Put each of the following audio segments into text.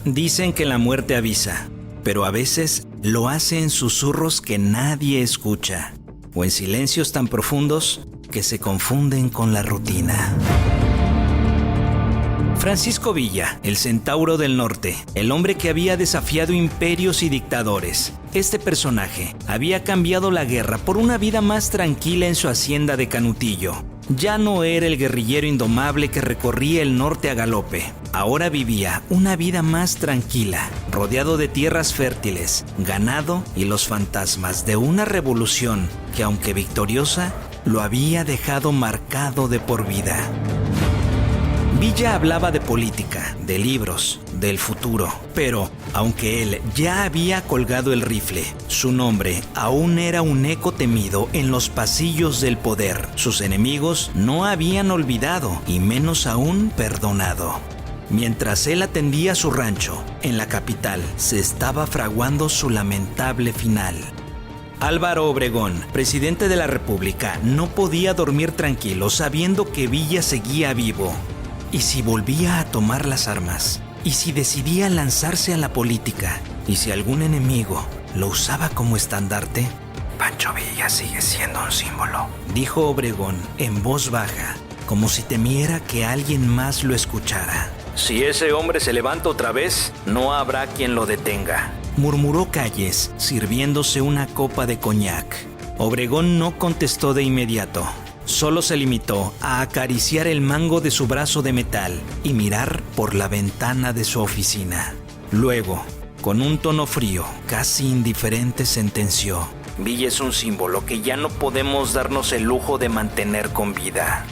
Dicen que la muerte avisa, pero a veces lo hace en susurros que nadie escucha, o en silencios tan profundos que se confunden con la rutina. Francisco Villa, el centauro del norte, el hombre que había desafiado imperios y dictadores. Este personaje había cambiado la guerra por una vida más tranquila en su hacienda de Canutillo. Ya no era el guerrillero indomable que recorría el norte a galope. Ahora vivía una vida más tranquila, rodeado de tierras fértiles, ganado y los fantasmas de una revolución que, aunque victoriosa, lo había dejado marcado de por vida. Villa hablaba de política, de libros, del futuro, pero aunque él ya había colgado el rifle, su nombre aún era un eco temido en los pasillos del poder. Sus enemigos no habían olvidado y menos aún perdonado. Mientras él atendía su rancho, en la capital se estaba fraguando su lamentable final. Álvaro Obregón, presidente de la República, no podía dormir tranquilo sabiendo que Villa seguía vivo. ¿Y si volvía a tomar las armas? ¿Y si decidía lanzarse a la política? ¿Y si algún enemigo lo usaba como estandarte? Pancho Villa sigue siendo un símbolo, dijo Obregón en voz baja, como si temiera que alguien más lo escuchara. Si ese hombre se levanta otra vez, no habrá quien lo detenga, murmuró Calles, sirviéndose una copa de coñac. Obregón no contestó de inmediato. Solo se limitó a acariciar el mango de su brazo de metal y mirar por la ventana de su oficina. Luego, con un tono frío, casi indiferente, sentenció: Villa es un símbolo que ya no podemos darnos el lujo de mantener con vida.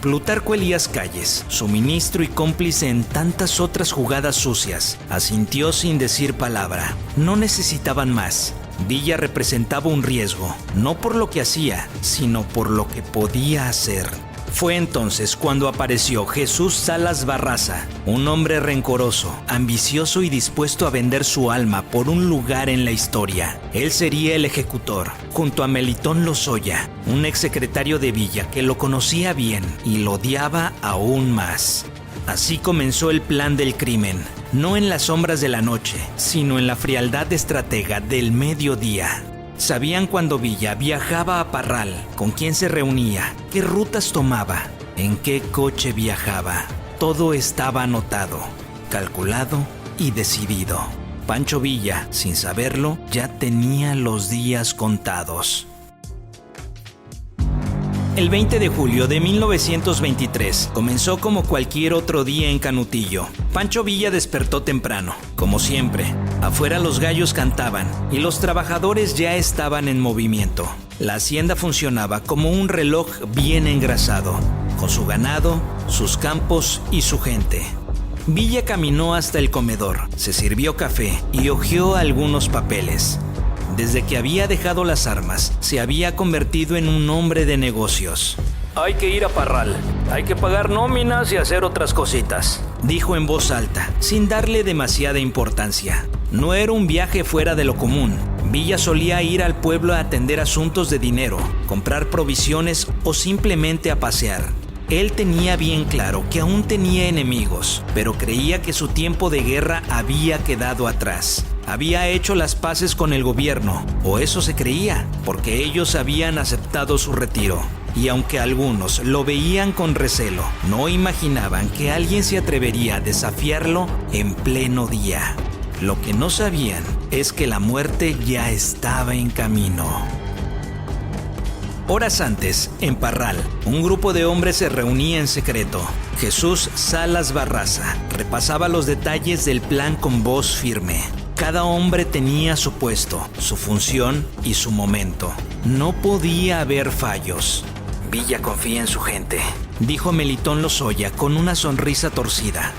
Plutarco Elías Calles, su ministro y cómplice en tantas otras jugadas sucias, asintió sin decir palabra. No necesitaban más. Villa representaba un riesgo, no por lo que hacía, sino por lo que podía hacer. Fue entonces cuando apareció Jesús Salas Barraza, un hombre rencoroso, ambicioso y dispuesto a vender su alma por un lugar en la historia. Él sería el ejecutor, junto a Melitón Lozoya, un exsecretario de Villa que lo conocía bien y lo odiaba aún más. Así comenzó el plan del crimen, no en las sombras de la noche, sino en la frialdad estratega del mediodía. Sabían cuando Villa viajaba a Parral, con quién se reunía, qué rutas tomaba, en qué coche viajaba. Todo estaba anotado, calculado y decidido. Pancho Villa, sin saberlo, ya tenía los días contados. El 20 de julio de 1923 comenzó como cualquier otro día en Canutillo. Pancho Villa despertó temprano, como siempre. Afuera los gallos cantaban y los trabajadores ya estaban en movimiento. La hacienda funcionaba como un reloj bien engrasado, con su ganado, sus campos y su gente. Villa caminó hasta el comedor, se sirvió café y hojeó algunos papeles. Desde que había dejado las armas, se había convertido en un hombre de negocios. Hay que ir a Parral, hay que pagar nóminas y hacer otras cositas, dijo en voz alta, sin darle demasiada importancia. No era un viaje fuera de lo común. Villa solía ir al pueblo a atender asuntos de dinero, comprar provisiones o simplemente a pasear. Él tenía bien claro que aún tenía enemigos, pero creía que su tiempo de guerra había quedado atrás. Había hecho las paces con el gobierno, o eso se creía, porque ellos habían aceptado su retiro. Y aunque algunos lo veían con recelo, no imaginaban que alguien se atrevería a desafiarlo en pleno día. Lo que no sabían es que la muerte ya estaba en camino. Horas antes, en Parral, un grupo de hombres se reunía en secreto. Jesús Salas Barraza repasaba los detalles del plan con voz firme. Cada hombre tenía su puesto, su función y su momento. No podía haber fallos. Villa confía en su gente, dijo Melitón Lozoya con una sonrisa torcida.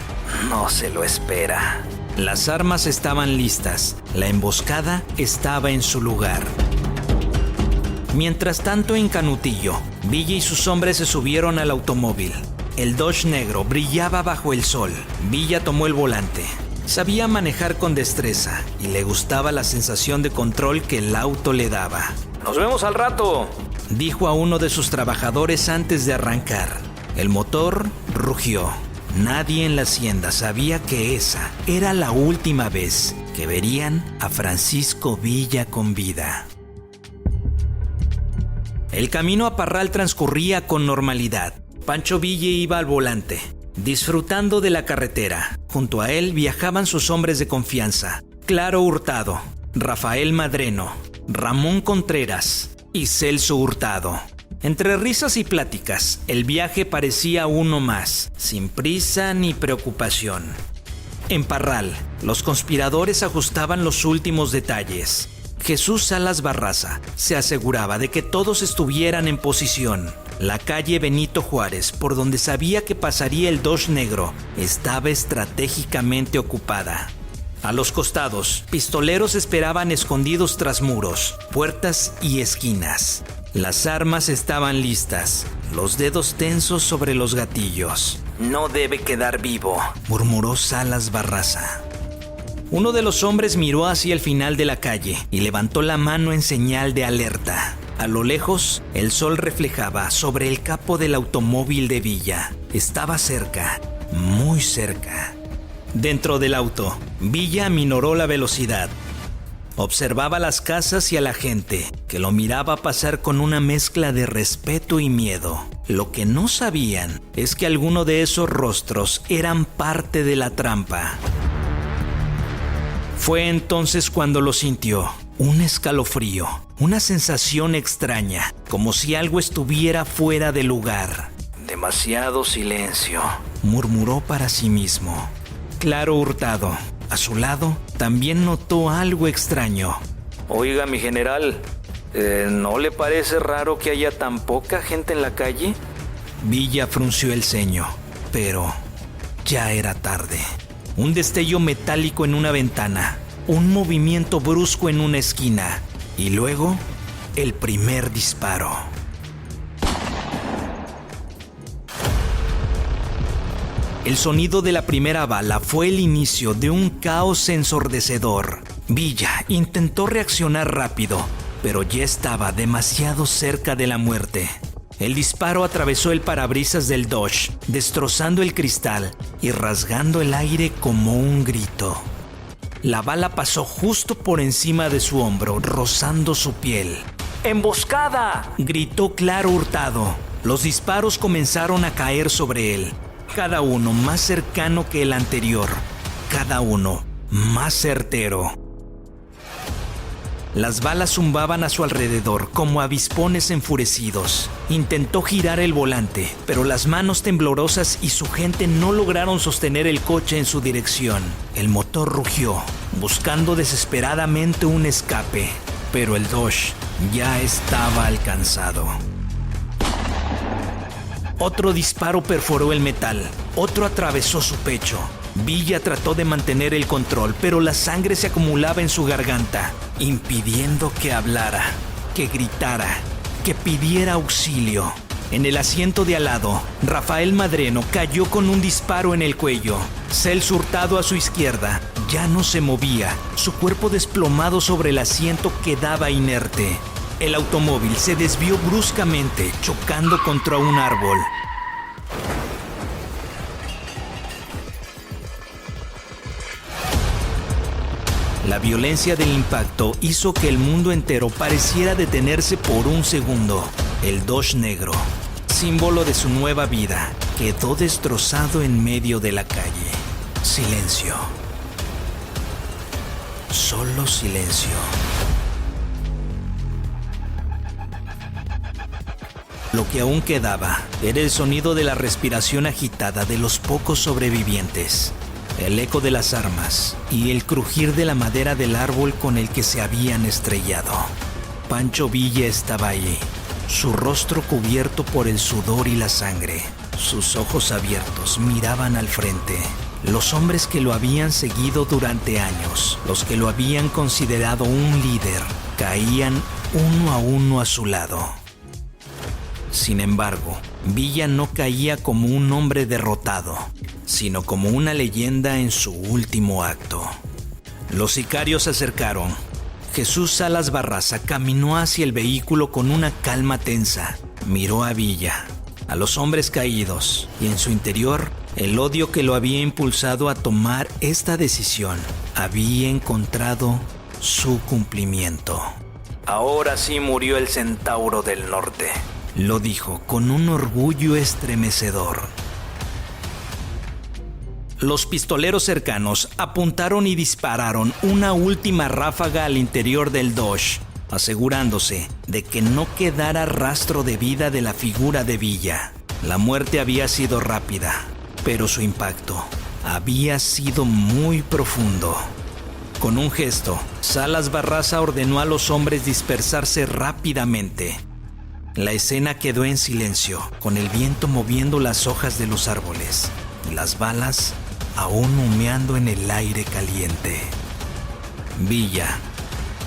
No se lo espera. Las armas estaban listas. La emboscada estaba en su lugar. Mientras tanto, en Canutillo, Villa y sus hombres se subieron al automóvil. El Dodge negro brillaba bajo el sol. Villa tomó el volante. Sabía manejar con destreza y le gustaba la sensación de control que el auto le daba. «Nos vemos al rato», dijo a uno de sus trabajadores antes de arrancar. El motor rugió. Nadie en la hacienda sabía que esa era la última vez que verían a Francisco Villa con vida. El camino a Parral transcurría con normalidad. Pancho Villa iba al volante, disfrutando de la carretera. Junto a él viajaban sus hombres de confianza: Claro Hurtado, Rafael Madreno, Ramón Contreras y Celso Hurtado. Entre risas y pláticas, el viaje parecía uno más, sin prisa ni preocupación. En Parral, los conspiradores ajustaban los últimos detalles. Jesús Salas Barraza se aseguraba de que todos estuvieran en posición. La calle Benito Juárez, por donde sabía que pasaría el Dodge negro, estaba estratégicamente ocupada. A los costados, pistoleros esperaban escondidos tras muros, puertas y esquinas. Las armas estaban listas, los dedos tensos sobre los gatillos. «No debe quedar vivo», murmuró Salas Barraza. Uno de los hombres miró hacia el final de la calle y levantó la mano en señal de alerta. A lo lejos, el sol reflejaba sobre el capó del automóvil de Villa. Estaba cerca, muy cerca. Dentro del auto, Villa aminoró la velocidad. Observaba las casas y a la gente, que lo miraba pasar con una mezcla de respeto y miedo. Lo que no sabían es que alguno de esos rostros eran parte de la trampa. Fue entonces cuando lo sintió. Un escalofrío, una sensación extraña, como si algo estuviera fuera de lugar. «Demasiado silencio», murmuró para sí mismo. Claro Hurtado, a su lado, también notó algo extraño. «Oiga, mi general, ¿no le parece raro que haya tan poca gente en la calle?» Villa frunció el ceño, pero ya era tarde. Un destello metálico en una ventana, un movimiento brusco en una esquina y luego el primer disparo. El sonido de la primera bala fue el inicio de un caos ensordecedor. Villa intentó reaccionar rápido, pero ya estaba demasiado cerca de la muerte. El disparo atravesó el parabrisas del Dodge, destrozando el cristal y rasgando el aire como un grito. La bala pasó justo por encima de su hombro, rozando su piel. ¡Emboscada!, gritó Claro Hurtado. Los disparos comenzaron a caer sobre él, cada uno más cercano que el anterior, cada uno más certero. Las balas zumbaban a su alrededor como avispones enfurecidos. Intentó girar el volante, pero las manos temblorosas y su gente no lograron sostener el coche en su dirección. El motor rugió, buscando desesperadamente un escape, pero el Dodge ya estaba alcanzado. Otro disparo perforó el metal, otro atravesó su pecho. Villa trató de mantener el control, pero la sangre se acumulaba en su garganta, impidiendo que hablara, que gritara, que pidiera auxilio. En el asiento de al lado, Rafael Madreno cayó con un disparo en el cuello. Celso Hurtado a su izquierda ya no se movía, su cuerpo desplomado sobre el asiento quedaba inerte. El automóvil se desvió bruscamente, chocando contra un árbol. La violencia del impacto hizo que el mundo entero pareciera detenerse por un segundo. El Dodge negro, símbolo de su nueva vida, quedó destrozado en medio de la calle. Silencio. Solo silencio. Lo que aún quedaba era el sonido de la respiración agitada de los pocos sobrevivientes, el eco de las armas y el crujir de la madera del árbol con el que se habían estrellado. Pancho Villa estaba allí, su rostro cubierto por el sudor y la sangre. Sus ojos abiertos miraban al frente. Los hombres que lo habían seguido durante años, los que lo habían considerado un líder, caían uno a uno a su lado. Sin embargo, Villa no caía como un hombre derrotado, sino como una leyenda en su último acto. Los sicarios se acercaron. Jesús Salas Barraza caminó hacia el vehículo con una calma tensa. Miró a Villa, a los hombres caídos, y en su interior El odio que lo había impulsado a tomar esta decisión había encontrado su cumplimiento. Ahora sí murió el Centauro del Norte, lo dijo con un orgullo estremecedor. Los pistoleros cercanos apuntaron y dispararon una última ráfaga al interior del Dodge, asegurándose de que no quedara rastro de vida de la figura de Villa. La muerte había sido rápida, pero su impacto había sido muy profundo. Con un gesto, Salas Barraza ordenó a los hombres dispersarse rápidamente. La escena quedó en silencio, con el viento moviendo las hojas de los árboles y las balas aún humeando en el aire caliente. Villa,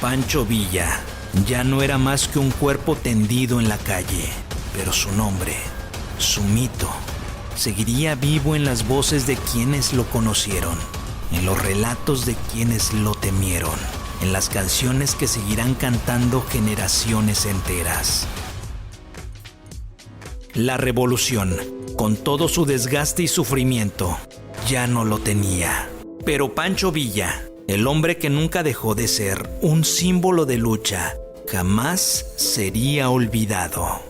Pancho Villa, ya no era más que un cuerpo tendido en la calle, pero su nombre, su mito, seguiría vivo en las voces de quienes lo conocieron, en los relatos de quienes lo temieron, en las canciones que seguirán cantando generaciones enteras. La revolución, con todo su desgaste y sufrimiento, ya no lo tenía. Pero Pancho Villa, el hombre que nunca dejó de ser un símbolo de lucha, jamás sería olvidado.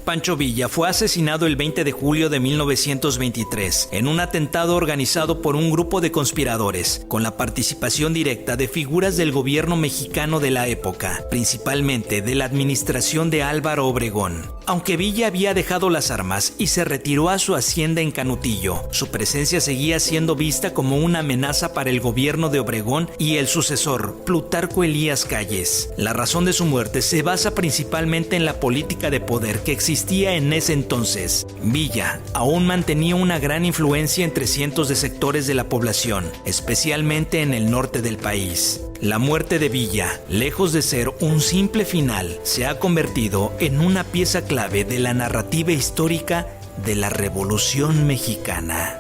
Pancho Villa fue asesinado el 20 de julio de 1923 en un atentado organizado por un grupo de conspiradores con la participación directa de figuras del gobierno mexicano de la época, principalmente de la administración de Álvaro Obregón. Aunque Villa había dejado las armas y se retiró a su hacienda en Canutillo, su presencia seguía siendo vista como una amenaza para el gobierno de Obregón y el sucesor, Plutarco Elías Calles. La razón de su muerte se basa principalmente en la política de poder que existía en ese entonces. Villa aún mantenía una gran influencia entre cientos de sectores de la población, especialmente en el norte del país. La muerte de Villa, lejos de ser un simple final, se ha convertido en una pieza clave de la narrativa histórica de la Revolución Mexicana.